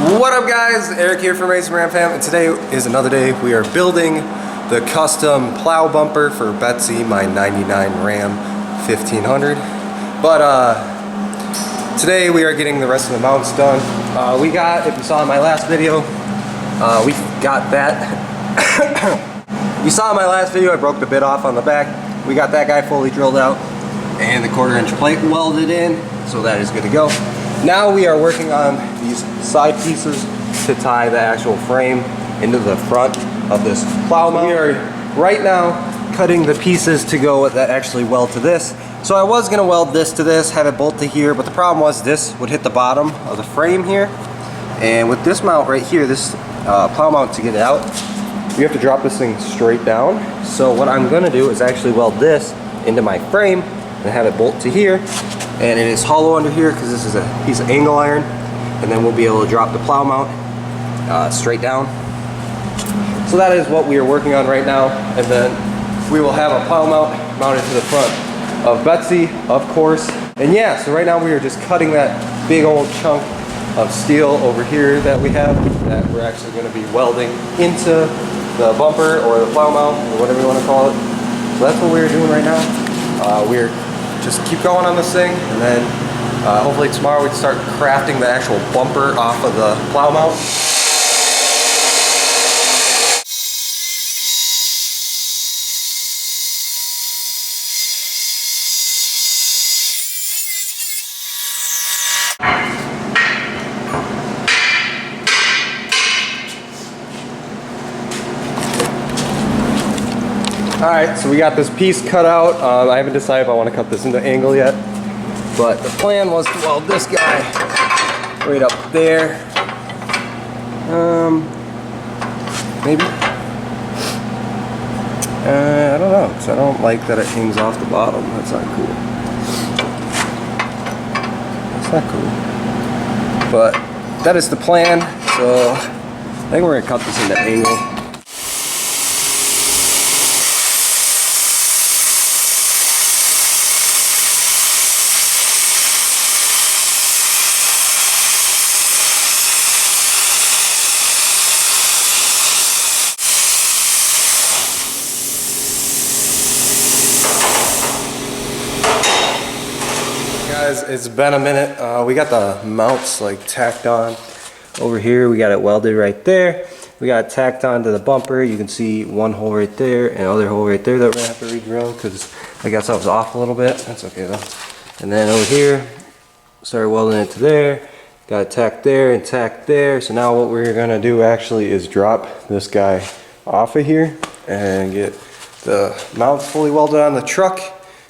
What up guys, Eric here from Mason Ram Fam, and today is another day. We are building the custom plow bumper for Betsy, my 99 Ram 1500. But today we are getting the rest of the mounts done. We got, if you saw in my last video, we got that. You saw in my last video I broke the bit off on the back. We got that guy fully drilled out and the 1/4 inch plate welded in, so that is good to go. Now we are working on these side pieces to tie the actual frame into the front of this plow mount. We are right now cutting the pieces to go that actually weld to this. So I was going to weld this to this, have it bolt to here, but the problem was this would hit the bottom of the frame here. And with this mount right here, this plow mount, to get it out, you have to drop this thing straight down. So what I'm going to do is actually weld this into my frame and have it bolt to here. And it is hollow under here because this is a piece of angle iron, and then we'll be able to drop the plow mount straight down. So that is what we are working on right now, and then we will have a plow mount mounted to the front of Betsy, of course. And yeah, so right now we are just cutting that big old chunk of steel over here that we have that we're actually going to be welding into the bumper or the plow mount or whatever you want to call it. So that's what we're doing right now. We're just keep going on this thing, and then hopefully tomorrow we can start crafting the actual bumper off of the plow mount. Alright, so we got this piece cut out. I haven't decided if I want to cut this into angle yet, but the plan was to weld this guy right up there. Maybe? I don't know, because I don't like that it hangs off the bottom. That's not cool. That's not cool. But that is the plan, so I think we're going to cut this into angle. Guys, it's been a minute. We got the mounts like tacked on over here. We got it welded right there. We got it tacked on to the bumper. You can see one hole right there and another hole right there that we're gonna have to re-drill because I guess I was off a little bit. That's okay though. And then over here, started welding it to there. Got it tacked there and tacked there. So now what we're gonna do actually is drop this guy off of here and get the mounts fully welded on the truck.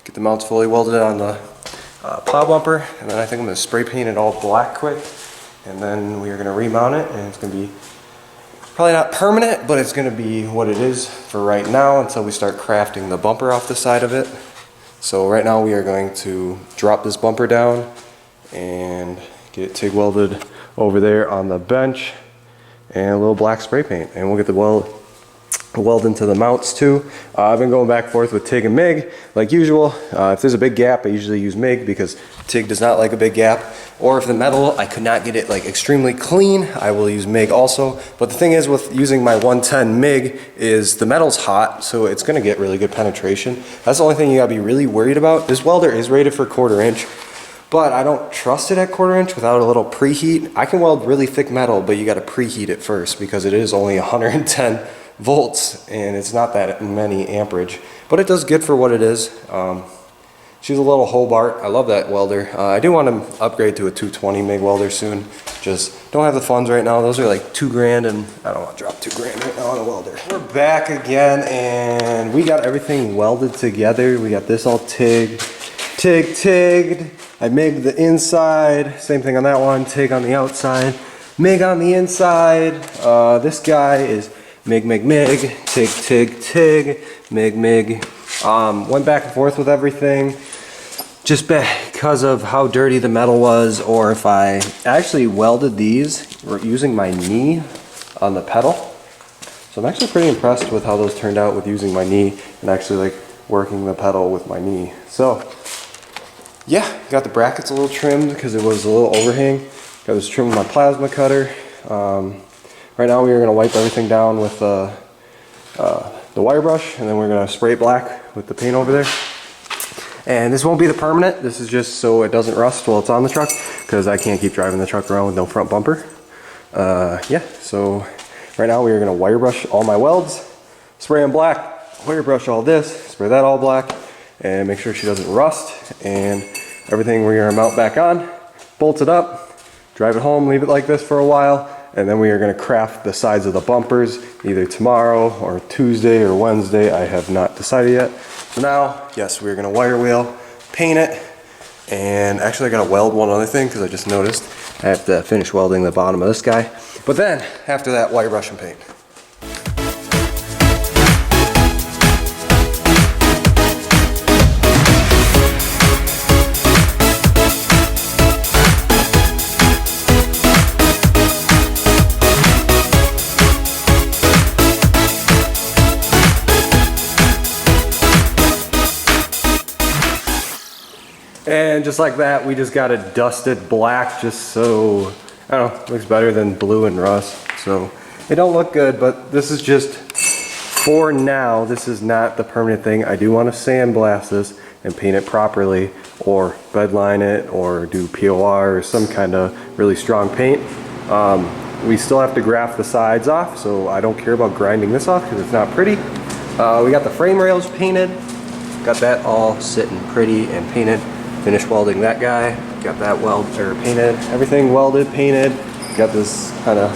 Get the mounts fully welded on the plow bumper, and then I think I'm going to spray paint it all black quick, and then we are going to remount it, and it's going to be probably not permanent, but it's going to be what it is for right now until we start crafting the bumper off the side of it. So right now we are going to drop this bumper down and get TIG welded over there on the bench and a little black spray paint, and we'll get the weld into the mounts too. I've been going back and forth with TIG and MIG like usual. If there's a big gap, I usually use MIG because TIG does not like a big gap. Or if the metal, I could not get it like extremely clean, I will use MIG also. But the thing is with using my 110 MIG is the metal's hot, so it's gonna get really good penetration. That's the only thing you gotta be really worried about. This welder is rated for 1/4 inch, but I don't trust it at 1/4 inch without a little preheat. I can weld really thick metal, but you gotta preheat it first because it is only 110 volts and it's not that many amperage, but it does good for what it is. She's a little Hobart. I love that welder. I do want to upgrade to a 220 MIG welder soon. Just don't have the funds right now. Those are like $2 grand, and I don't want to drop $2 grand right now on a welder. We're back again, and we got everything welded together. We got this all tigged. I MIG'd the inside. Same thing on that one. TIG on the outside. MIG on the inside. This guy is MIG, TIG, MIG. Went back and forth with everything just because of how dirty the metal was, or if I actually welded these using my knee on the pedal. So I'm actually pretty impressed with how those turned out with using my knee and actually like working the pedal with my knee. So yeah, got the brackets a little trimmed because it was a little overhang. Got this trimmed with my plasma cutter. Right now we are going to wipe everything down with the wire brush, and then we're going to spray it black with the paint over there. And this won't be the permanent, this is just so it doesn't rust while it's on the truck, because I can't keep driving the truck around with no front bumper. Yeah, so right now we are going to wire brush all my welds, spray them black, wire brush all this, spray that all black, and make sure she doesn't rust. And everything we're going to mount back on, bolt it up, drive it home, leave it like this for a while, and then we are going to craft the sides of the bumpers either tomorrow or Tuesday or Wednesday. I have not decided yet. So now, yes, we're going to wire wheel, paint it, and actually I got to weld one other thing because I just noticed I have to finish welding the bottom of this guy. But then, after that, wire brush and paint. And just like that, we just got it dusted black just so, I don't know, looks better than blue and rust. So it don't look good, but this is just for now. This is not the permanent thing. I do want to sandblast this and paint it properly, or bedline it, or do POR or some kind of really strong paint. We still have to graft the sides off, so I don't care about grinding this off because it's not pretty. We got the frame rails painted. Got that all sitting pretty and painted. Finished welding that guy, got that painted, everything welded, painted, got this kind of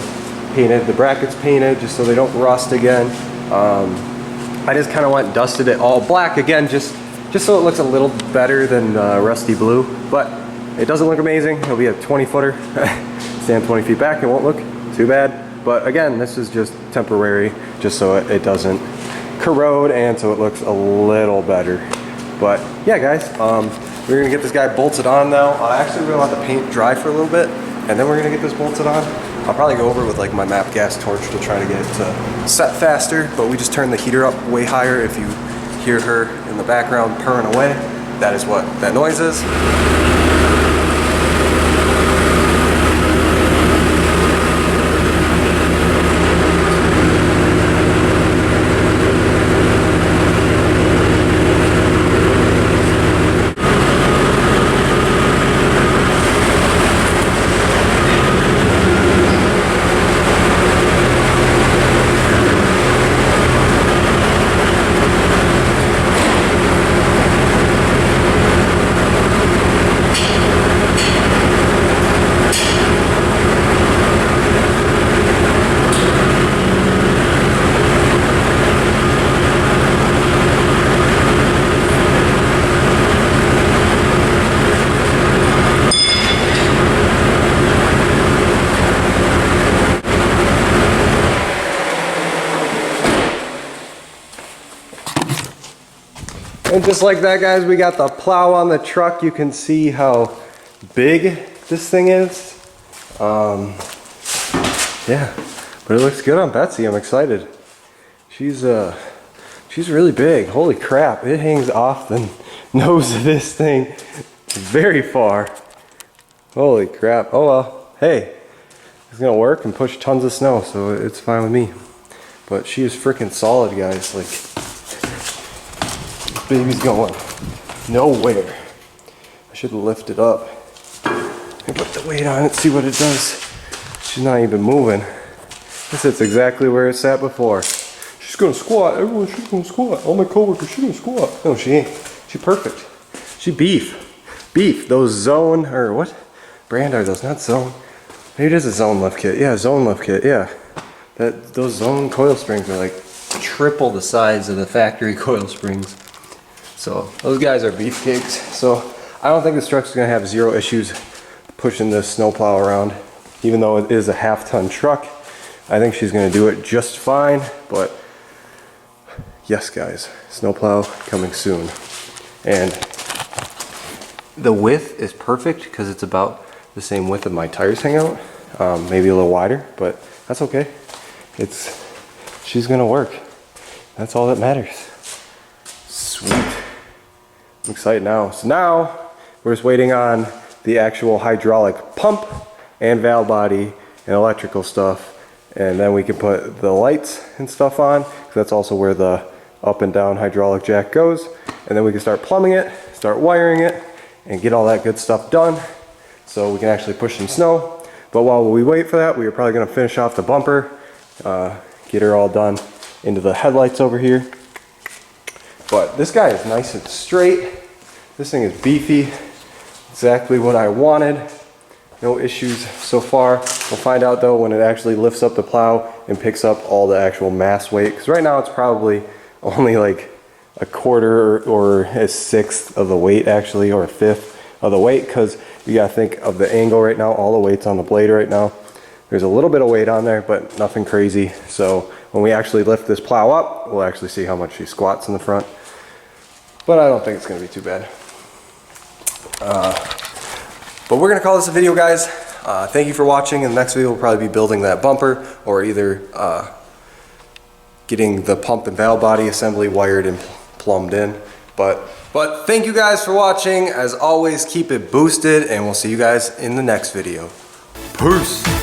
painted, the brackets painted just so they don't rust again. I just kind of went and dusted it all black again, just so it looks a little better than rusty blue, but it doesn't look amazing. It'll be a 20-footer, stand 20 feet back, it won't look too bad, but again, this is just temporary, just so it doesn't corrode and so it looks a little better. But yeah, guys, we're gonna get this guy bolted on now. Actually, we're gonna let the paint dry for a little bit, and then we're gonna get this bolted on. I'll probably go over with like my MAP gas torch to try to get it to set faster, but we just turned the heater up way higher. If you hear her in the background purring away, that is what that noise is. And just like that, guys, we got the plow on the truck. You can see how big this thing is. Yeah, but it looks good on Betsy. I'm excited. She's really big. Holy crap, it hangs off the nose of this thing very far. Holy crap. Oh well, hey, it's gonna work and push tons of snow, so it's fine with me. But she is freaking solid, guys. Like, baby's going nowhere. I should lift it up and put the weight on it, see what it does. She's not even moving. This sits exactly where it sat before. She's gonna squat. Everyone, she's gonna squat. All my coworkers, she's gonna squat. No, she ain't. She's perfect. She beef. Beef. Those Zone, or what brand are those? Not Zone. Maybe it is a Zone lift kit. Yeah, Zone lift kit. Yeah. Those Zone coil springs are like triple the size of the factory coil springs. So those guys are beefcakes. So I don't think this truck's gonna have zero issues pushing this snowplow around. Even though it is a half-ton truck, I think she's gonna do it just fine. But yes, guys, snowplow coming soon. And the width is perfect because it's about the same width of my tires hang out. Maybe a little wider, but that's okay. She's gonna work. That's all that matters. Sweet. I'm excited now. So now we're just waiting on the actual hydraulic pump and valve body and electrical stuff, and then we can put the lights and stuff on, because that's also where the up and down hydraulic jack goes, and then we can start plumbing it, start wiring it, and get all that good stuff done so we can actually push some snow. But while we wait for that, we are probably going to finish off the bumper, get her all done into the headlights over here. But this guy is nice and straight. This thing is beefy, exactly what I wanted. No issues so far. We'll find out though when it actually lifts up the plow and picks up all the actual mass weight, because right now it's probably only like a quarter or a sixth of the weight actually, or a fifth of the weight, because you gotta think of the angle right now. All the weight's on the blade right now. There's a little bit of weight on there, but nothing crazy. So when we actually lift this plow up, we'll actually see how much she squats in the front. But I don't think it's gonna be too bad. But we're gonna call this a video, guys. Thank you for watching. In the next video, we'll probably be building that bumper, or either getting the pump and valve body assembly wired and plumbed in. But thank you guys for watching. As always, keep it boosted, and we'll see you guys in the next video. Peace.